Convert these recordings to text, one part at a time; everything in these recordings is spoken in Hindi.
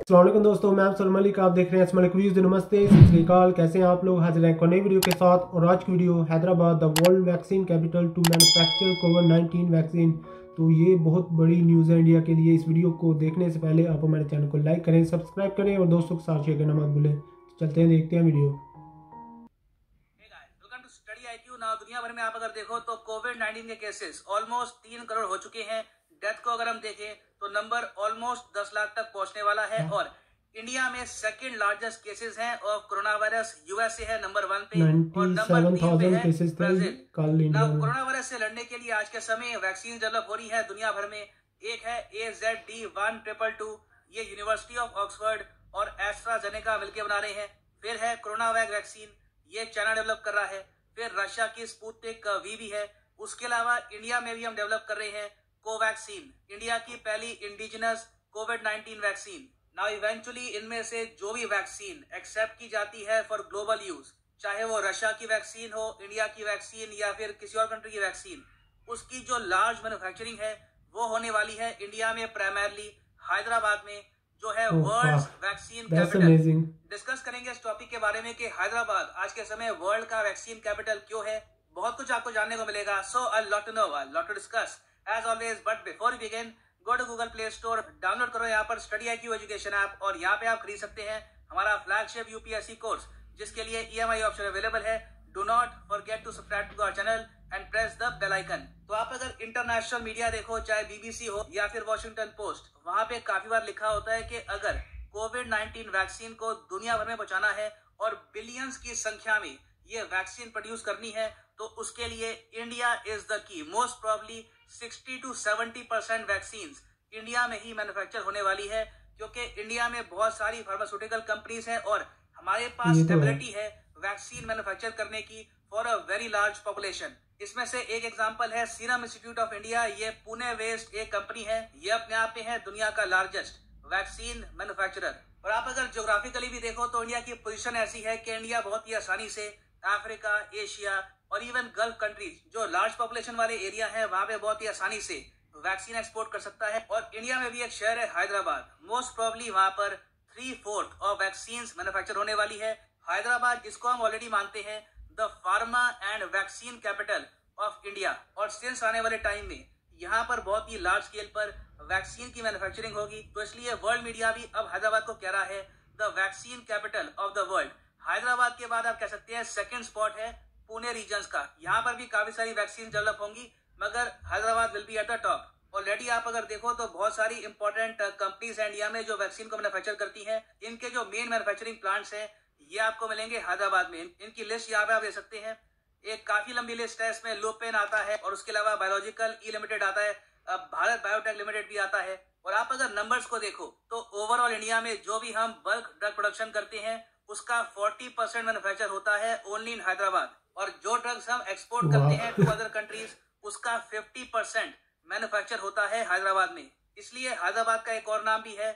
अस्सलाम वालेकुम दोस्तों, मैं आप सलमान मलिक। आप देख रहे हैं मलिक व्यूज़। नमस्ते, सत श्री अकाल। कैसे हैं आप लोग? हाजिर हैं एक नई वीडियो के साथ। और आज की video Hyderabad the world vaccine capital to manufacture कोविड-19 वैक्सीन। तो ये बहुत बड़ी न्यूज़ है इंडिया के लिए। इस वीडियो को देखने से पहले आप हमारे चैनल को लाइक करें, सब्सक्राइब करें और दोस्तों के साथ शेयर करना मत भूलें। तो चलते हैं, देखते हैं video. Welcome to study IQ. Now दुनिया भर में आप अगर देखो तो कोविड-19 के केसेस ऑलमोस्ट 3 करोड़ हो चुके हैं। डेथ को अगर हम देखें तो नंबर ऑलमोस्ट 10 लाख तक पहुंचने वाला है। और इंडिया में सेकंड लार्जेस्ट केसेस हैं ऑफ कोरोना वायरस। यूएसए है नंबर 1 पे और नंबर 3 पे 97,000 है केसेस थे ब्राजील। कल इंडिया में। कोरोना वायरस से लड़ने के लिए आज के समय वैक्सीन डेवलप हो रही है दुनिया भर में। एक है AZD1222, ये यूनिवर्सिटी ऑफ ऑक्सफोर्ड और एस्ट्राजेनेका मिलकर बना रहे हैं। फिर है कोरोना वैक वैक्सीन, ये चाइना डेवलप कर रहा है। फिर रशिया की स्पुतनिक वी भी है। उसके अलावा इंडिया में भी हम डेवलप कर रहे हैं कोवैक्सीन, इंडिया की पहली इंडिजिनस कोविड-19 वैक्सीन। नाउ इवेंचुअली इनमें से जो भी वैक्सीन एक्सेप्ट की जाती है फॉर ग्लोबल यूज, चाहे वो रशिया की वैक्सीन हो, इंडिया की वैक्सीन या फिर किसी और कंट्री की वैक्सीन, उसकी जो लार्ज मैन्युफैक्चरिंग है वो होने वाली है इंडिया में, प्राइमरली हैदराबाद में, जो है वर्ल्ड वैक्सीन कैपिटल। डिस्कस करेंगे इस टॉपिक के बारे में कि हैदराबाद आज के समय वर्ल्ड का वैक्सीन कैपिटल क्यों है। बहुत कुछ आपको जानने को मिलेगा। So a lot to know, a lot to discuss as always. But before we begin, go to Google Play Store, download करो यहाँ पर स्टडी आईक्यू एजुकेशन ऐप और यहाँ पे आप खरीद सकते हैं हमारा फ्लैगशिप यूपीएससी कोर्स, जिसके लिए ईएमआई ऑप्शन अवेलेबल है। Do not forget to subscribe to our channel and press the bell icon. तो आप अगर इंटरनेशनल मीडिया देखो, चाहे बीबीसी हो या फिर वॉशिंगटन पोस्ट, वहां पे काफी बार लिखा होता है कि अगर कोविड-19 वैक्सीन को दुनिया भर में पहुंचाना है और बिलियंस की संख्या में ये वैक्सीन प्रोड्यूस करनी है, तो उसके लिए India is the key. Most probably 60 to 70% vaccine India में ही मैन्युफैक्चर होने वाली है, क्योंकि इंडिया में बहुत सारी फार्मास्यूटिकल कंपनीज हैं और हमारे पास एबिलिटी है वैक्सीन मैन्युफैक्चर करने की for a very large population. इसमें से एक एग्जांपल है सीरम इंस्टीट्यूट ऑफ इंडिया। ये पुणे वेस्ट एक कंपनी है, ये अपने आप में है दुनिया का लार्जेस्ट वैक्सीन मैन्युफैक्चरर। और आप अगर ज्योग्राफिकली भी देखो तो इंडिया की पोजीशन ऐसी है कि इंडिया बहुत ही आसानी से अफ्रीका, एशिया और इवन गल्फ कंट्रीज, जो लार्ज पॉपुलेशन वाले एरिया है, वहां पे बहुत ही आसानी से वैक्सीन एक्सपोर्ट कर सकता है। और इंडिया में भी एक शहर है हैदराबाद, मोस्ट प्रोबेबली वहां पर 3/4 ऑफ वैक्सीन मैन्युफैक्चर होने वाली है। हैदराबाद, जिसको हम ऑलरेडी मानते हैं the pharma and vaccine capital of India, और सिंस आने वाले टाइम में यहाँ पर बहुत ही लार्ज स्केल पर वैक्सीन की मैन्युफैक्चरिंग होगी, तो इसलिए वर्ल्ड मीडिया भी अब हैदराबाद को कह रहा है the vaccine capital of the world. Hyderabad के बाद आप कह सकते हैं सेकंड स्पॉट है पुणे रीजन का। यहाँ पर भी काफी सारी वैक्सीन डेवलप होंगी, मगर Hyderabad will be at the top. Already आप अगर देखो तो बहुत सारी इंपॉर्टेंट कंपनीज है इंडिया में जो वैक्सीन को मैन्युफैक्चर करती हैं। इनके जो मेन मैन्युफैक्चरिंग प्लांट्स हैं ये आपको मिलेंगे हैदराबाद में। इनकी लिस्ट यहाँ पे आप देख सकते हैं, एक काफी लंबी लिस्ट है। इसमें लुपिन आता है और उसके अलावा बायोलॉजिकल ई लिमिटेड आता है, भारत बायोटेक लिमिटेड भी आता है। और आप अगर नंबर्स को देखो तो ओवरऑल इंडिया में जो भी हम बल्क ड्रग प्रोडक्शन करते हैं उसका 40% मैन्युफैक्चर होता है ओनली इन हैदराबाद। और जो ड्रग्स हम एक्सपोर्ट करते हैं टू अदर कंट्रीज, उसका 50% मैन्युफैक्चर होता है हैदराबाद में। इसलिए हैदराबाद का एक और नाम भी है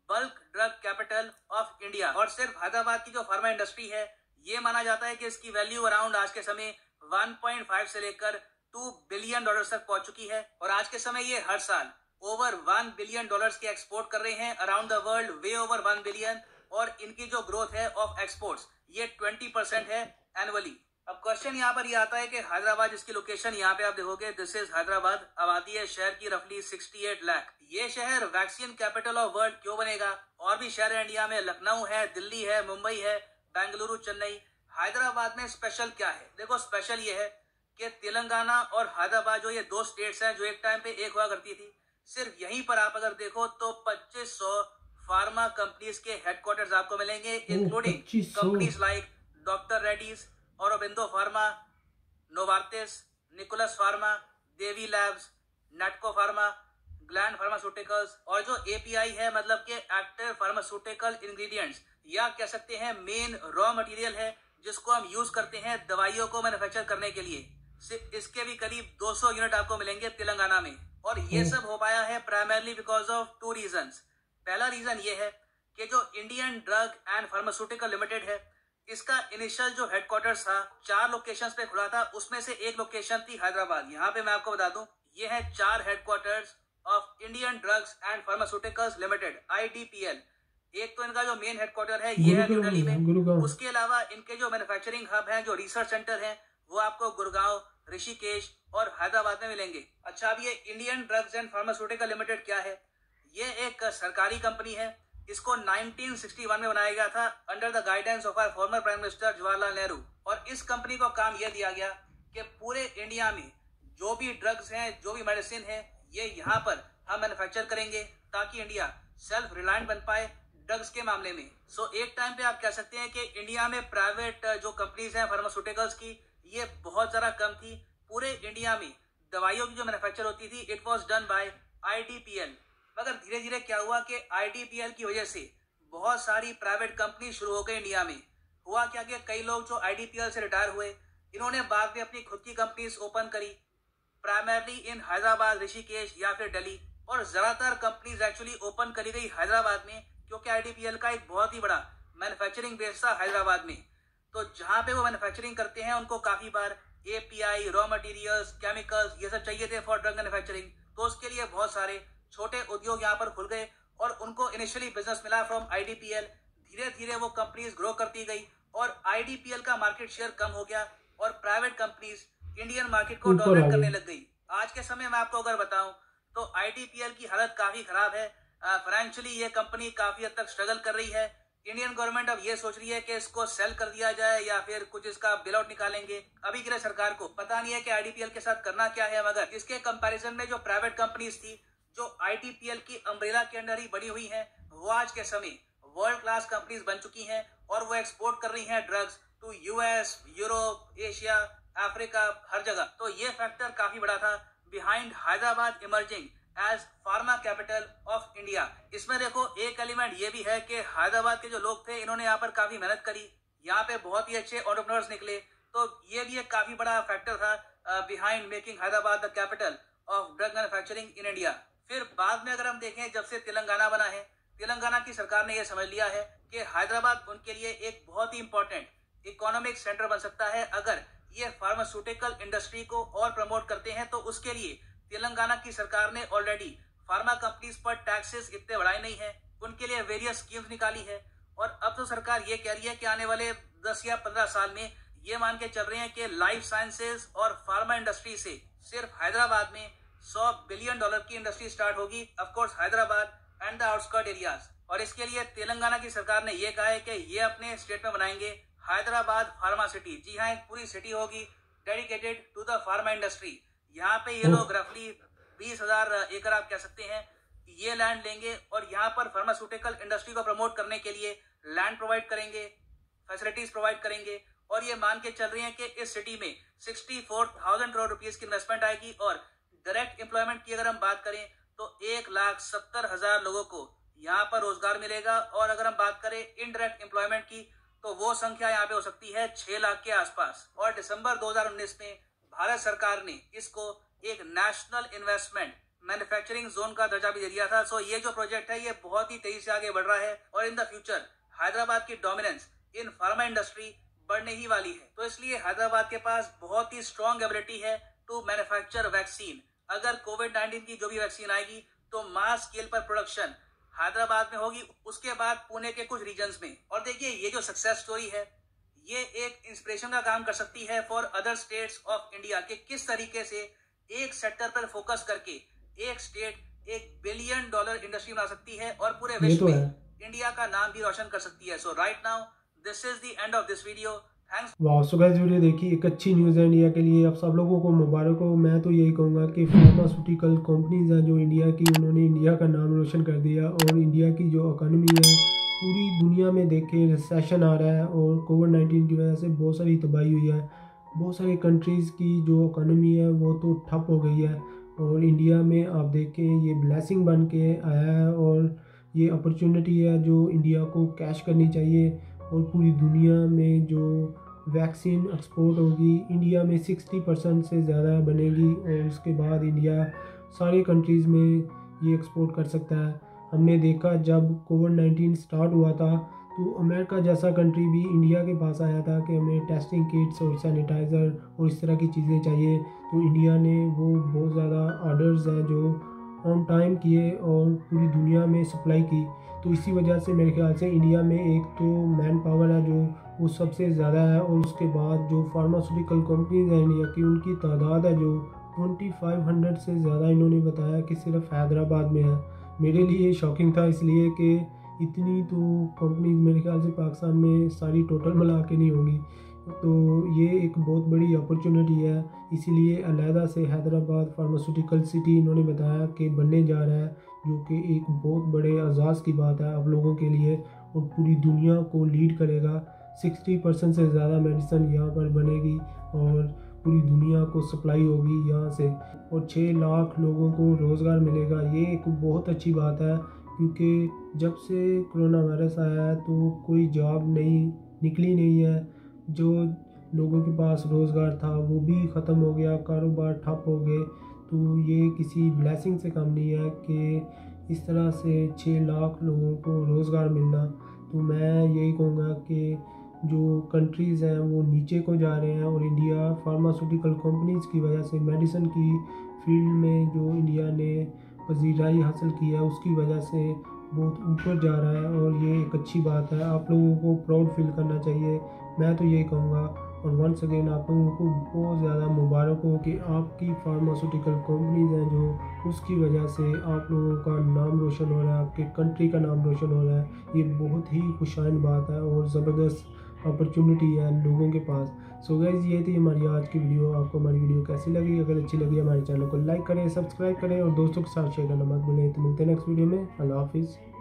bulk drug capital of India. और सिर्फ हैदराबाद की जो फार्मा इंडस्ट्री है, ये माना जाता है कि इसकी वैल्यू अराउंड आज के समय 1.5 से लेकर $2 बिलियन तक पहुंच चुकी है। और आज के समय ये हर साल ओवर $1 बिलियन के एक्सपोर्ट कर रहे हैं around the world, way over 1 billion. और इनकी जो ग्रोथ है ऑफ एक्सपोर्ट्स, ये 20% है एनुअली। अब क्वेश्चन यहाँ पर ये आता है कि हैदराबाद, जिसकी लोकेशन यहाँ पे आप देखोगे, दिस इज हैदराबाद, आबादी है शहर की रफली 68 लाख। ये शहर वैक्सीन कैपिटल ऑफ वर्ल्ड क्यों बनेगा? और भी शहर है इंडिया में, लखनऊ है, दिल्ली है, मुंबई है, बेंगलुरु, चेन्नई। हैदराबाद में स्पेशल क्या है? देखो, स्पेशल ये है कि तेलंगाना और हैदराबाद, जो ये दो स्टेट्स हैं जो एक टाइम पे एक हुआ करती थी, सिर्फ यहीं पर आप अगर देखो तो 2500 फार्मा कंपनीज के हेडक्वार्टर्स आपको मिलेंगे, including companies like doctor Reddy's, Aurobindo Pharma, Novartis, Nicholas Pharma, Devi Labs, Natco Pharma, Gland Pharmaceuticals. और जो एपीआई है, मतलब के एक्टिव फार्मास्यूटिकल इंग्रेडिएंट्स, या कह सकते हैं मेन रॉ मटेरियल है जिसको हम यूज करते हैं दवाइयों को मैन्युफैक्चर करने के लिए, इसके भी करीब 200 यूनिट आपको मिलेंगे तेलंगाना में। और ये सब हो पाया है प्राइमरली बिकॉज ऑफ 2 रीजंस। पहला रीजन ये है कि जो Indian drug and pharmaceutical limited है, इसका इनिशियल जो हेडक्वार्टर्स था 4 लोकेशंस पे खुला था, उसमें से एक लोकेशन थी हैदराबाद। यहाँ पे मैं आपको बता दूं, ये है 4 headquarters of Indian drugs and pharmaceuticals limited, IDPL। एक तो इनका जो मेन हेडक्वार्टर है ये है न्यू दिल्ली में, गुरुगांव। उसके अलावा इनके जो मैन्युफैक्चरिंग हब हैं, जो रिसर्च सेंटर हैं, वो आपको गुड़गांव, ऋषिकेश और हैदराबाद में मिलेंगे। अच्छा, अब ये Indian drugs and pharmaceutical limited क्या है? ये एक सरकारी कंपनी है। इसको 1961 में बनाया गया था under the guidance of our former prime minister Jawaharlal Nehru. और इस कंपनी को काम यह दिया गया कि पूरे इंडिया में जो भी ड्रग्स हैं, जो भी मेडिसिन है, ये यहाँ पर हम मैन्युफैक्चर करेंगे ताकि इंडिया सेल्फ रिलायंट बन पाए ड्रग्स के मामले में। सो एक टाइम पे आप कह सकते हैं कि इंडिया में प्राइवेट जो कंपनीज हैं फार्मास्यूटिकल्स की, ये बहुत ज़्यादा कम थी। पूरे इंडिया में दवाइयों की जो मैन्युफैक्चर होती थी, it was done by IDPL। मगर धीरे धीरे क्या हुआ कि IDPL की वजह से बहुत सारी प्राइवेट कंपनी शुरू हो गई इंडिया में। हुआ क्या कि कई लोग जो IDPL से रिटायर हुए, इन्होंने बाद में अपनी खुद की कंपनीज ओपन करी, प्राइमरली इन हैदराबाद, ऋषिकेश या फिर दिल्ली। और ज़्यादातर कंपनीज एक्चुअली ओपन करी गई हैदराबाद में, क्योंकि IDPL का एक बहुत ही बड़ा मैन्युफैक्चरिंग बेस था हैदराबाद में। तो जहाँ पे वो मैन्युफैक्चरिंग करते हैं, उनको काफ़ी बार API, रॉ मटेरियल्स, केमिकल्स, ये सब चाहिए थे फॉर ड्रग मैन्युफैक्चरिंग। तो उसके लिए बहुत सारे छोटे उद्योग यहाँ पर खुल गए और उनको इनिशियली बिजनेस मिला फ्रॉम IDPL। धीरे धीरे वो कंपनीज ग्रो करती गई और IDPL का मार्केट शेयर कम हो गया और प्राइवेट कंपनीज इंडियन मार्केट को डोमिनेट करने लग गई। आज के समय में आपको अगर बताऊं तो IDPL की हालत काफी खराब है। फाइनेंशियली ये कंपनी काफी हद तक स्ट्रगल कर रही है। इंडियन गवर्नमेंट अब ये सोच रही है कि इसको सेल कर दिया जाए या फिर कुछ इसका बिल आउट निकालेंगे। अभी के लिए सरकार को पता नहीं है कि IDPL के साथ करना क्या है, मगर इसके कंपैरिजन में जो प्राइवेट कंपनीज थी, जो IDPL की अम्ब्रेला के अंडर ही बनी हुई हैं, वो आज के समय वर्ल्ड क्लास कंपनीज बन चुकी हैं और वो एक्सपोर्ट कर रही हैं drugs to US, Europe, Asia, Africa, हर जगह। तो ये फैक्टर काफी बड़ा था behind Hyderabad emerging as pharma capital of India. इसमें देखो एक एलिमेंट ये भी है कि हैदराबाद के जो लोग थे, इन्होंने यहाँ पर काफी मेहनत करी, यहाँ पे बहुत ही अच्छे एंटरप्रेन्योर्स निकले। तो ये भी एक काफी बड़ा फैक्टर था behind making Hyderabad the capital of drug manufacturing in India. फिर बाद में अगर हम देखें, जब से तेलंगाना बना है, तेलंगाना की सरकार ने यह समझ लिया है कि हैदराबाद उनके लिए एक बहुत ही इंपॉर्टेंट इकोनॉमिक सेंटर बन सकता है। अगर ये फार्मास्यूटिकल इंडस्ट्री को और प्रमोट करते हैं तो उसके लिए तेलंगाना की सरकार ने ऑलरेडी फार्मा कंपनीज पर टैक्सेस इतने बढ़ाए नहीं है, उनके लिए वेरियस स्कीम्स निकाली है। और अब तो सरकार ये कह रही है कि आने वाले 10 या 15 साल में ये मान के चल रहे हैं कि लाइफ साइंसेज और फार्मा इंडस्ट्री से सिर्फ हैदराबाद में $100 बिलियन की इंडस्ट्री स्टार्ट होगी। Of course Hyderabad and the outskirt areas. और इसके लिए तेलंगाना की सरकार ने यह कहा है कि ये अपने स्टेट में बनाएंगे हैदराबाद फार्मा सिटी। जी हाँ, एक पूरी सिटी होगी dedicated to the pharma industry. यहाँ पे ये लोग रफली 20,000 एकड़ आप कह सकते हैं ये लैंड लेंगे और यहाँ पर फार्मास्यूटिकल इंडस्ट्री को प्रमोट करने के लिए लैंड प्रोवाइड करेंगे, फैसिलिटीज प्रोवाइड करेंगे। और ये मान के चल रही है कि इस सिटी में 64,000 करोड़ रुपीस की इन्वेस्टमेंट आएगी। और डायरेक्ट एम्प्लॉयमेंट की अगर हम बात करें तो 1,70,000 लोगों को यहाँ पर रोजगार मिलेगा। और अगर हम बात करें इनडायरेक्ट एम्प्लॉयमेंट की तो वो संख्या यहाँ पे हो सकती है 6 लाख के आसपास। और दिसंबर 2019 में भारत सरकार ने इसको एक नेशनल इन्वेस्टमेंट मैन्युफैक्चरिंग जोन का दर्जा भी दे दिया था। सो ये जो प्रोजेक्ट है ये बहुत ही तेजी से आगे बढ़ रहा है और इन द फ्यूचर हैदराबाद की डोमिनेंस इन फार्मा इंडस्ट्री बढ़ने ही वाली है। तो इसलिए हैदराबाद के पास बहुत ही स्ट्रॉन्ग एबिलिटी है टू मैन्युफैक्चर वैक्सीन। अगर कोविड-19 की जो भी वैक्सीन आएगी तो मास स्केल पर प्रोडक्शन हैदराबाद में होगी, उसके बाद पुणे के कुछ रीजन्स में। और देखिए ये जो सक्सेस स्टोरी है ये एक इंस्पिरेशन का काम कर सकती है for other states of India कि किस तरीके से एक सेक्टर पर फोकस करके एक स्टेट $1 बिलियन इंडस्ट्री बना सकती है और पूरे विश्व में इंडिया का नाम भी रोशन कर सकती है। So right now this is the end of this video. वाह, सो गाइस वीडियो देखी, एक अच्छी न्यूज़ है इंडिया के लिए। अब सब लोगों को मुबारक हो। मैं तो यही कहूँगा कि फार्मास्यूटिकल कंपनीज हैं जो इंडिया की, उन्होंने इंडिया का नाम रोशन कर दिया। और इंडिया की जो इकोनॉमी है पूरी दुनिया में देखें रिसेशन आ रहा है और कोविड-19 की वजह से बहुत सारी तबाही हुई है। बहुत सारी कंट्रीज़ की जो इकोनॉमी है वो तो ठप हो गई है और इंडिया में आप देखें ये ब्लेसिंग बन के आया है और ये अपॉर्चुनिटी है जो इंडिया को कैश करनी चाहिए। और पूरी दुनिया में जो वैक्सीन एक्सपोर्ट होगी, इंडिया में 60% से ज़्यादा बनेगी और उसके बाद इंडिया सारे कंट्रीज़ में ये एक्सपोर्ट कर सकता है। हमने देखा जब कोविड-19 स्टार्ट हुआ था तो अमेरिका जैसा कंट्री भी इंडिया के पास आया था कि हमें टेस्टिंग किट्स और सैनिटाइज़र और इस तरह की चीज़ें चाहिए। तो इंडिया ने वो बहुत ज़्यादा ऑर्डर्स हैं जो ऑन टाइम किए और पूरी दुनिया में सप्लाई की। तो इसी वजह से मेरे ख्याल से इंडिया में एक तो मैन पावर है जो वो सबसे ज़्यादा है, और उसके बाद जो फार्मास्यूटिकल कंपनीज हैं इंडिया की, उनकी तादाद है जो 2500 से ज़्यादा इन्होंने बताया कि सिर्फ हैदराबाद में है। मेरे लिए शॉकिंग था, इसलिए कि इतनी तो कंपनीज मेरे ख्याल से पाकिस्तान में सारी टोटल मिला के नहीं होंगी। तो ये एक बहुत बड़ी अपॉर्चुनिटी है, इसीलिए अलहदा से हैदराबाद फार्मास्यूटिकल सिटी इन्होंने बताया कि बनने जा रहा है, जो कि एक बहुत बड़े एजाज़ की बात है आप लोगों के लिए, और पूरी दुनिया को लीड करेगा। 60% से ज़्यादा मेडिसिन यहाँ पर बनेगी और पूरी दुनिया को सप्लाई होगी यहाँ से, और 6 लाख लोगों को रोज़गार मिलेगा। ये एक बहुत अच्छी बात है, क्योंकि जब से कोरोना वायरस आया है तो कोई जॉब नहीं निकली नहीं है, जो लोगों के पास रोज़गार था वो भी ख़त्म हो गया, कारोबार ठप हो गए। तो ये किसी ब्लेसिंग से कम नहीं है कि इस तरह से 6 लाख लोगों को रोज़गार मिलना। तो मैं यही कहूँगा कि जो कंट्रीज़ हैं वो नीचे को जा रहे हैं, और इंडिया फार्मास्यूटिकल कंपनीज़ की वजह से मेडिसिन की फील्ड में जो इंडिया ने पजीराई हासिल की है उसकी वजह से बहुत ऊपर जा रहा है, और ये एक अच्छी बात है। आप लोगों को प्राउड फील करना चाहिए, मैं तो यही कहूँगा। और वंस अगेन आप लोगों को बहुत ज़्यादा मुबारक हो कि आपकी फार्मास्यूटिकल कंपनीज हैं जो, उसकी वजह से आप लोगों का नाम रोशन हो रहा है, आपके कंट्री का नाम रोशन हो रहा है। ये बहुत ही खुशाइन बात है और ज़बरदस्त अपॉर्चुनिटी है लोगों के पास। सो गाइस, ये थी हमारी आज की वीडियो। आपको हमारी वीडियो कैसी लगी? अगर अच्छी लगी हमारे चैनल को लाइक करें, सब्सक्राइब करें और दोस्तों के साथ शेयर करना मत भूलें। तो मिलते हैं नेक्स्ट वीडियो में। अल्लाह हाफिज़।